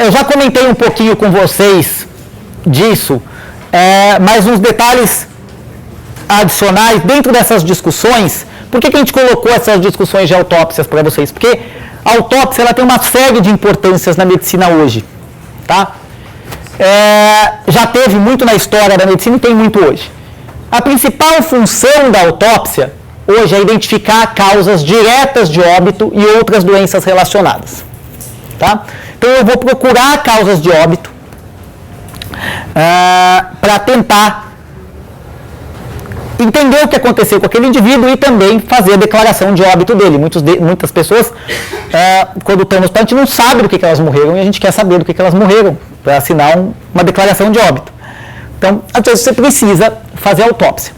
Eu já comentei um pouquinho com vocês disso, mas uns detalhes adicionais dentro dessas discussões. Por que a gente colocou essas discussões de autópsias para vocês? Porque a autópsia ela tem uma série de importâncias na medicina hoje. Tá? Já teve muito na história da medicina e tem muito hoje. A principal função da autópsia hoje é identificar causas diretas de óbito e outras doenças relacionadas. Tá? Então eu vou procurar causas de óbito para tentar entender o que aconteceu com aquele indivíduo e também fazer a declaração de óbito dele. Muitas pessoas, quando estão no hospital, a gente não sabe do que elas morreram e a gente quer saber do que elas morreram para assinar uma declaração de óbito. Então, às vezes você precisa fazer autópsia.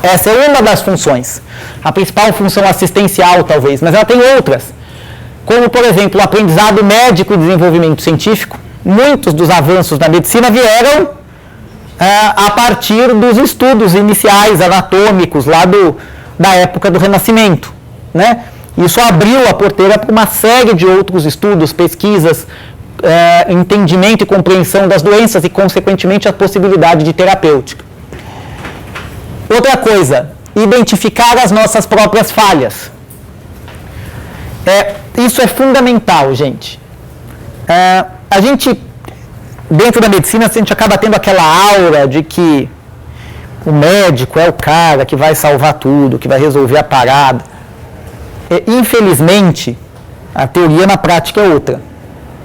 Essa é uma das funções. A principal função assistencial, talvez, mas ela tem outras. Como, por exemplo, o aprendizado médico e desenvolvimento científico. Muitos dos avanços da medicina vieram a partir dos estudos iniciais anatômicos lá da época do Renascimento, né? Isso abriu a porteira para uma série de outros estudos, pesquisas, entendimento e compreensão das doenças e, consequentemente, a possibilidade de terapêutica. Outra coisa, identificar as nossas próprias falhas. Isso é fundamental, gente. A gente, dentro da medicina, a gente acaba tendo aquela aura de que o médico é o cara que vai salvar tudo, que vai resolver a parada. Infelizmente, a teoria na prática é outra.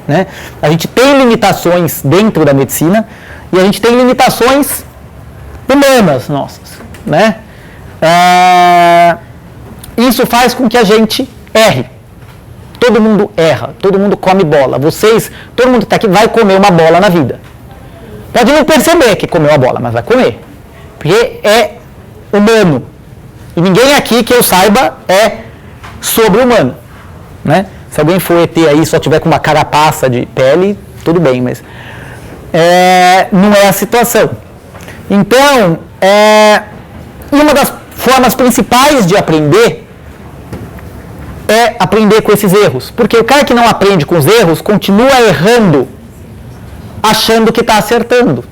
Né? A gente tem limitações dentro da medicina e a gente tem limitações humanas nossas. Né? Isso faz com que a gente erre. Todo mundo erra, todo mundo come bola. Todo mundo que está aqui vai comer uma bola na vida. Pode não perceber que comeu a bola, mas vai comer. Porque é humano. E ninguém aqui que eu saiba é sobre-humano. Né? Se alguém for ET aí só tiver com uma carapaça de pele, tudo bem, mas não é a situação. Então, uma das formas principais de aprender é aprender com esses erros. Porque o cara que não aprende com os erros continua errando, achando que está acertando.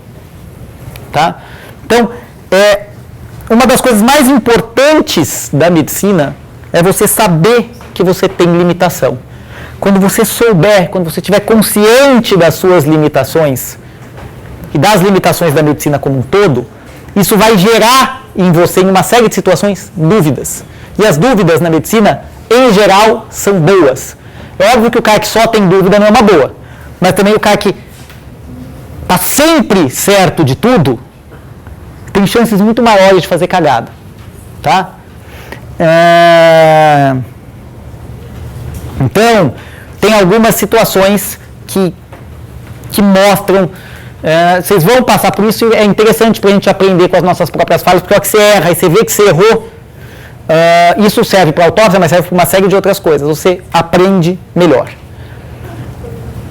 Tá? Então, uma das coisas mais importantes da medicina é você saber que você tem limitação. Quando você souber, quando você estiver consciente das suas limitações e das limitações da medicina como um todo, isso vai gerar em você, em uma série de situações, dúvidas. E as dúvidas na medicina, em geral, são boas. É óbvio que o cara que só tem dúvida não é uma boa, mas também o cara que está sempre certo de tudo tem chances muito maiores de fazer cagada. Tá? Então, tem algumas situações que mostram, vocês vão passar por isso, e é interessante para a gente aprender com as nossas próprias falhas, porque é que você erra e você vê que você errou, isso serve para autópsia, mas serve para uma série de outras coisas, você aprende melhor.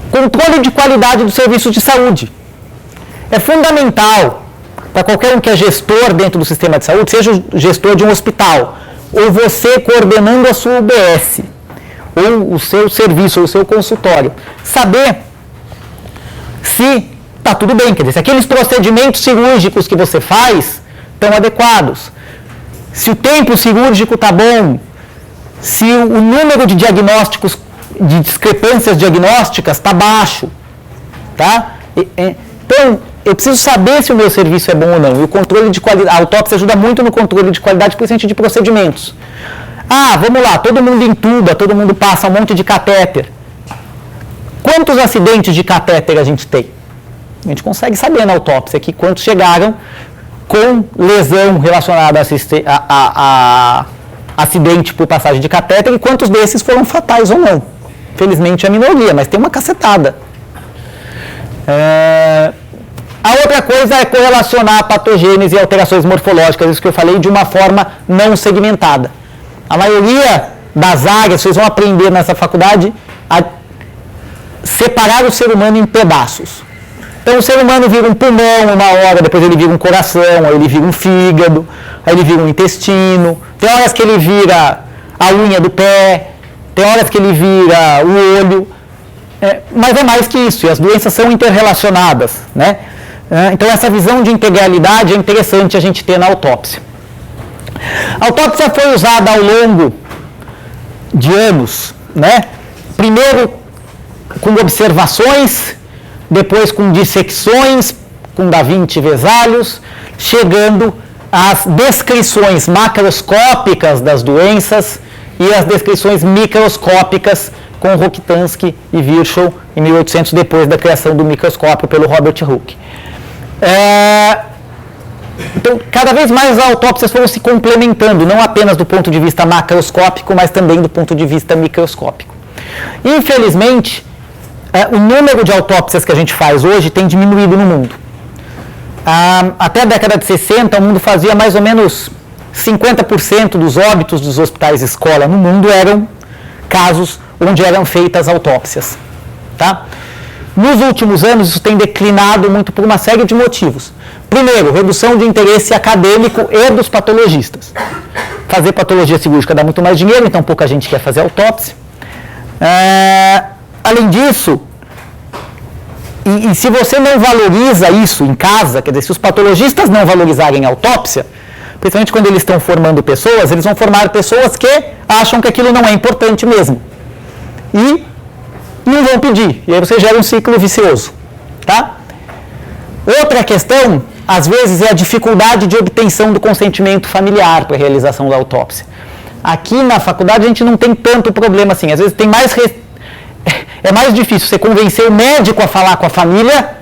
Controle de qualidade do serviço de saúde. É fundamental para qualquer um que é gestor dentro do sistema de saúde, seja o gestor de um hospital, ou você coordenando a sua UBS, ou o seu serviço, ou o seu consultório, saber se está tudo bem, quer dizer, se aqueles procedimentos cirúrgicos que você faz estão adequados, se o tempo cirúrgico está bom, se o número de diagnósticos, de discrepâncias diagnósticas está baixo, tá? Então, eu preciso saber se o meu serviço é bom ou não, e o controle de qualidade, a autópsia ajuda muito no controle de qualidade, principalmente de procedimentos. Vamos lá, todo mundo entuba, todo mundo passa um monte de catéter. Quantos acidentes de catéter a gente tem? A gente consegue saber na autópsia aqui quantos chegaram com lesão relacionada a acidente por passagem de catéter e quantos desses foram fatais ou não. Felizmente é a minoria, mas tem uma cacetada. A outra coisa é correlacionar patogênese e alterações morfológicas, isso que eu falei, de uma forma não segmentada. A maioria das áreas, vocês vão aprender nessa faculdade a separar o ser humano em pedaços. Então o ser humano vira um pulmão uma hora, depois ele vira um coração, aí ele vira um fígado, aí ele vira um intestino, tem horas que ele vira a unha do pé, tem horas que ele vira o olho. Mas é mais que isso, e as doenças são interrelacionadas, né? Então essa visão de integralidade é interessante a gente ter na autópsia. A autópsia foi usada ao longo de anos, né? Primeiro com observações, depois com dissecções, com Da Vinci e Vesalhos, chegando às descrições macroscópicas das doenças e as descrições microscópicas com Rokitansky e Virchow em 1800, depois da criação do microscópio pelo Robert Hooke. Então, cada vez mais as autópsias foram se complementando, não apenas do ponto de vista macroscópico, mas também do ponto de vista microscópico. Infelizmente, o número de autópsias que a gente faz hoje tem diminuído no mundo. Até a década de 60, o mundo fazia mais ou menos 50% dos óbitos dos hospitais escola no mundo eram casos onde eram feitas autópsias. Tá? Nos últimos anos, isso tem declinado muito por uma série de motivos. Primeiro, redução de interesse acadêmico e dos patologistas. Fazer patologia cirúrgica dá muito mais dinheiro, então pouca gente quer fazer autópsia. Além disso, e se você não valoriza isso em casa, quer dizer, se os patologistas não valorizarem a autópsia, principalmente quando eles estão formando pessoas, eles vão formar pessoas que acham que aquilo não é importante mesmo. E não vão pedir. E aí você gera um ciclo vicioso. Tá? Outra questão, às vezes, é a dificuldade de obtenção do consentimento familiar para a realização da autópsia. Aqui na faculdade a gente não tem tanto problema assim. Às vezes tem mais é mais difícil você convencer o médico a falar com a família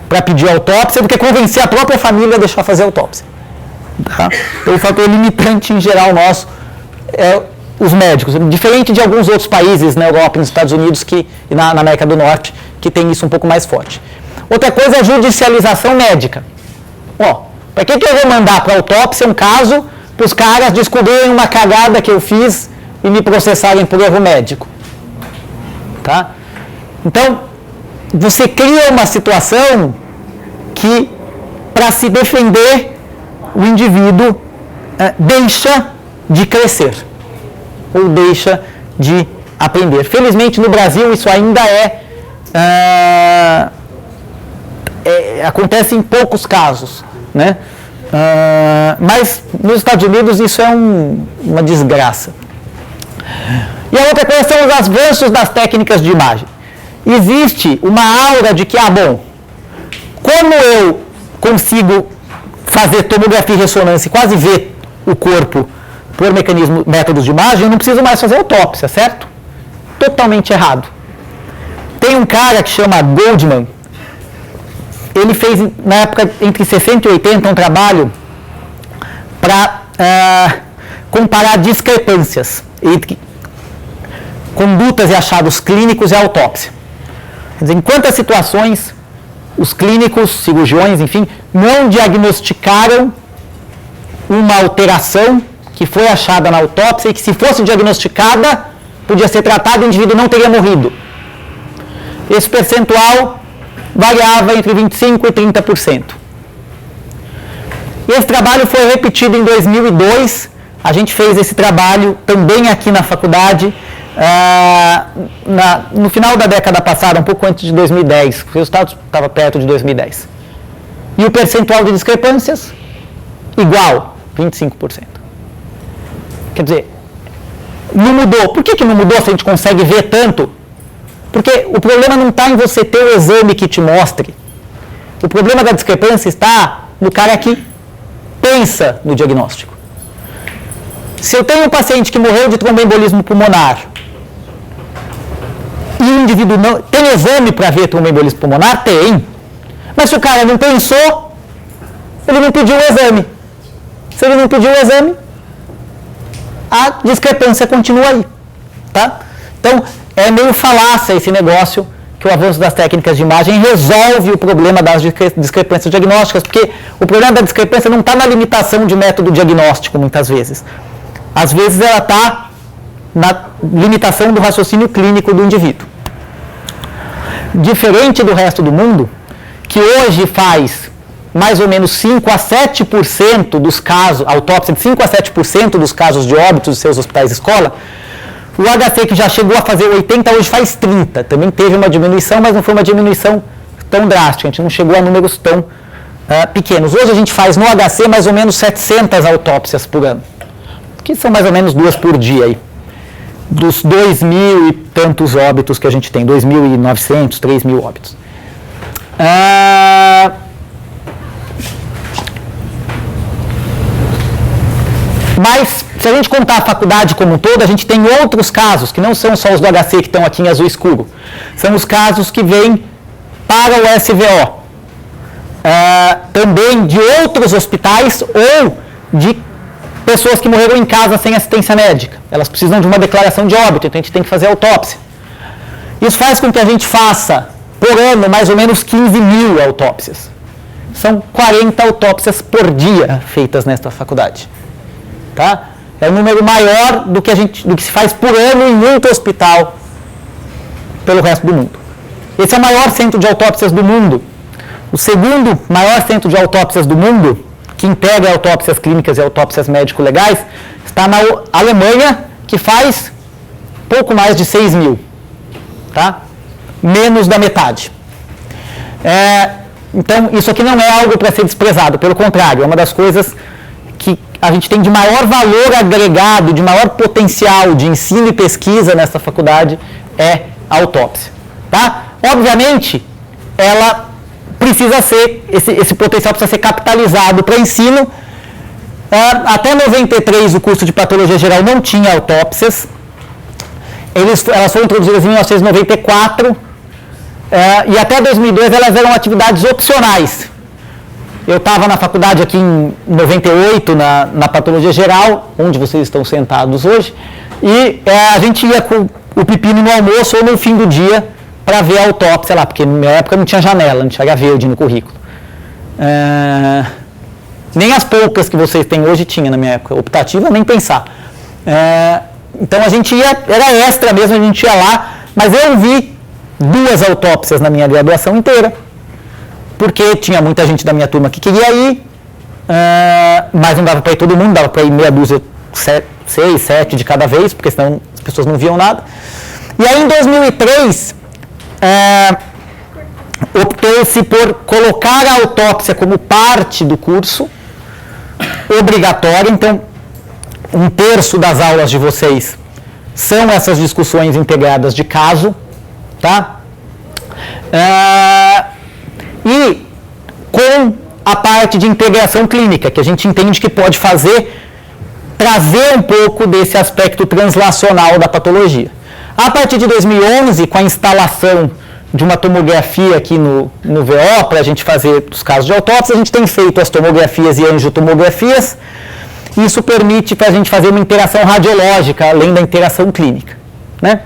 para pedir autópsia do que convencer a própria família a deixar fazer autópsia. Tá? Então, o fator limitante em geral nosso é os médicos, diferente de alguns outros países na Europa, nos Estados Unidos e na América do Norte, que tem isso um pouco mais forte. Outra coisa é a judicialização médica. Para que eu vou mandar para autópsia um caso para os caras descobrirem uma cagada que eu fiz e me processarem por erro médico? Tá? Então, você cria uma situação que, para se defender, o indivíduo deixa de crescer ou deixa de aprender. Felizmente, no Brasil, isso ainda acontece em poucos casos, né? Mas nos Estados Unidos isso é uma desgraça. E a outra coisa são os avanços das técnicas de imagem. Existe uma aura de que, como eu consigo fazer tomografia e ressonância e quase ver o corpo por métodos de imagem, eu não preciso mais fazer autópsia, certo? Totalmente errado. Tem um cara que chama Goldman, ele fez, na época, entre 60 e 80, um trabalho para comparar discrepâncias entre condutas e achados clínicos e autópsia. Quer dizer, em quantas situações os clínicos, cirurgiões, enfim, não diagnosticaram uma alteração que foi achada na autópsia e que, se fosse diagnosticada, podia ser tratada e o indivíduo não teria morrido. Esse percentual variava entre 25% e 30%. Esse trabalho foi repetido em 2002. A gente fez esse trabalho também aqui na faculdade, no final da década passada, um pouco antes de 2010. O resultado estava perto de 2010. E o percentual de discrepâncias? Igual, 25%. Quer dizer, não mudou. Por que não mudou se a gente consegue ver tanto? Porque o problema não está em você ter o exame que te mostre. O problema da discrepância está no cara que pensa no diagnóstico. Se eu tenho um paciente que morreu de tromboembolismo pulmonar e o indivíduo não tem exame para ver tromboembolismo pulmonar, tem. Mas se o cara não pensou, ele não pediu o exame. Se ele não pediu o exame, a discrepância continua aí. Tá? Então, é meio falácia esse negócio que o avanço das técnicas de imagem resolve o problema das discrepâncias diagnósticas, porque o problema da discrepância não está na limitação de método diagnóstico, muitas vezes. Às vezes ela está na limitação do raciocínio clínico do indivíduo. Diferente do resto do mundo, que hoje faz mais ou menos 5 a 7% dos casos, autópsia de 5 a 7% dos casos de óbitos dos seus hospitais de escola, O HC que já chegou a fazer 80, hoje faz 30. Também teve uma diminuição, mas não foi uma diminuição tão drástica. A gente não chegou a números tão pequenos. Hoje a gente faz no HC mais ou menos 700 autópsias por ano, que são mais ou menos 2 por dia aí. Dos 2.000 e tantos óbitos que a gente tem, 2.900, 3.000 óbitos. Mas, se a gente contar a faculdade como um todo, a gente tem outros casos, que não são só os do HC que estão aqui em azul escuro. São os casos que vêm para o SVO. Também de outros hospitais ou de pessoas que morreram em casa sem assistência médica. Elas precisam de uma declaração de óbito, então a gente tem que fazer autópsia. Isso faz com que a gente faça, por ano, mais ou menos 15.000 autópsias. São 40 autópsias por dia feitas nesta faculdade. Tá? É um número maior do que se faz por ano em muito hospital pelo resto do mundo. Esse é o maior centro de autópsias do mundo. O segundo maior centro de autópsias do mundo, que integra autópsias clínicas e autópsias médico-legais, está na Alemanha, que faz pouco mais de 6.000. Tá? Menos da metade. Então, isso aqui não é algo para ser desprezado, pelo contrário, é uma das coisas que a gente tem de maior valor agregado, de maior potencial de ensino e pesquisa nessa faculdade, é a autópsia. Tá? Obviamente, ela precisa ser, esse potencial precisa ser capitalizado para ensino. Até 93 o curso de patologia geral não tinha autópsias. Elas foram introduzidas em 1994 e até 2002 elas eram atividades opcionais. Eu estava na faculdade aqui em 98 na patologia geral, onde vocês estão sentados hoje, e a gente ia com o pepino no almoço ou no fim do dia para ver a autópsia lá, porque na minha época não tinha janela, não tinha verde no currículo. Nem as poucas que vocês têm hoje tinha na minha época, optativa nem pensar. Então a gente ia, era extra mesmo, a gente ia lá, mas eu vi 2 autópsias na minha graduação inteira, porque tinha muita gente da minha turma que queria ir, mas não dava para ir todo mundo, dava para ir meia dúzia, 6, 7 de cada vez, porque senão as pessoas não viam nada. E aí em 2003, optou-se por colocar a autópsia como parte do curso, obrigatória. Então, 1/3 das aulas de vocês são essas discussões integradas de caso, tá? E com a parte de integração clínica, que a gente entende que pode trazer um pouco desse aspecto translacional da patologia. A partir de 2011, com a instalação de uma tomografia aqui no VO, para a gente fazer os casos de autópsia, a gente tem feito as tomografias e angiotomografias. Isso permite para a gente fazer uma interação radiológica, além da interação clínica. Né?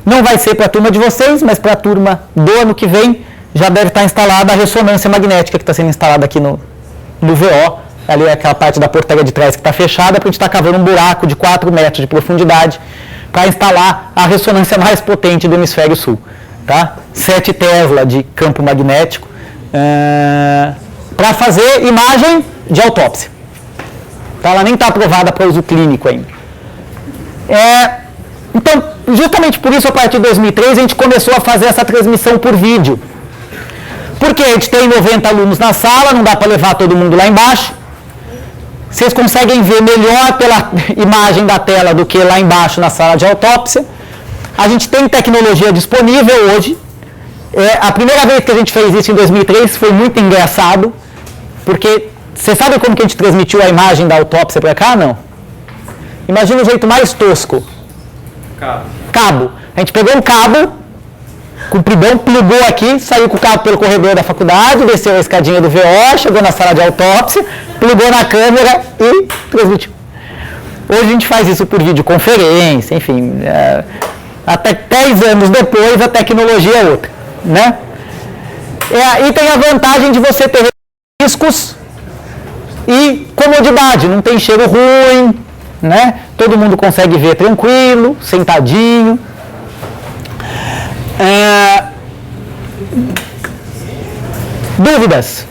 Não vai ser para a turma de vocês, mas para a turma do ano que vem, já deve estar instalada a ressonância magnética, que está sendo instalada aqui no VO. Ali é aquela parte da portaria de trás que está fechada, para a gente estar cavando um buraco de 4 metros de profundidade, para instalar a ressonância mais potente do hemisfério sul. Tá? 7 Tesla de campo magnético, para fazer imagem de autópsia. Tá? Ela nem está aprovada para uso clínico ainda. Então, justamente por isso, a partir de 2003, a gente começou a fazer essa transmissão por vídeo. Porque a gente tem 90 alunos na sala, não dá para levar todo mundo lá embaixo. Vocês conseguem ver melhor pela imagem da tela do que lá embaixo na sala de autópsia. A gente tem tecnologia disponível hoje. A primeira vez que a gente fez isso em 2003 foi muito engraçado, porque você sabe como que a gente transmitiu a imagem da autópsia para cá? Não. Imagina o jeito mais tosco. Cabo. A gente pegou um cabo, compridão, plugou aqui, saiu com o cabo pelo corredor da faculdade, desceu a escadinha do VO, chegou na sala de autópsia, plugou na câmera e transmitiu. Hoje a gente faz isso por videoconferência, enfim. Até 10 anos depois, a tecnologia é outra. Né? E tem a vantagem de você ter riscos e comodidade, não tem cheiro ruim, né? Todo mundo consegue ver tranquilo, sentadinho. Dúvidas?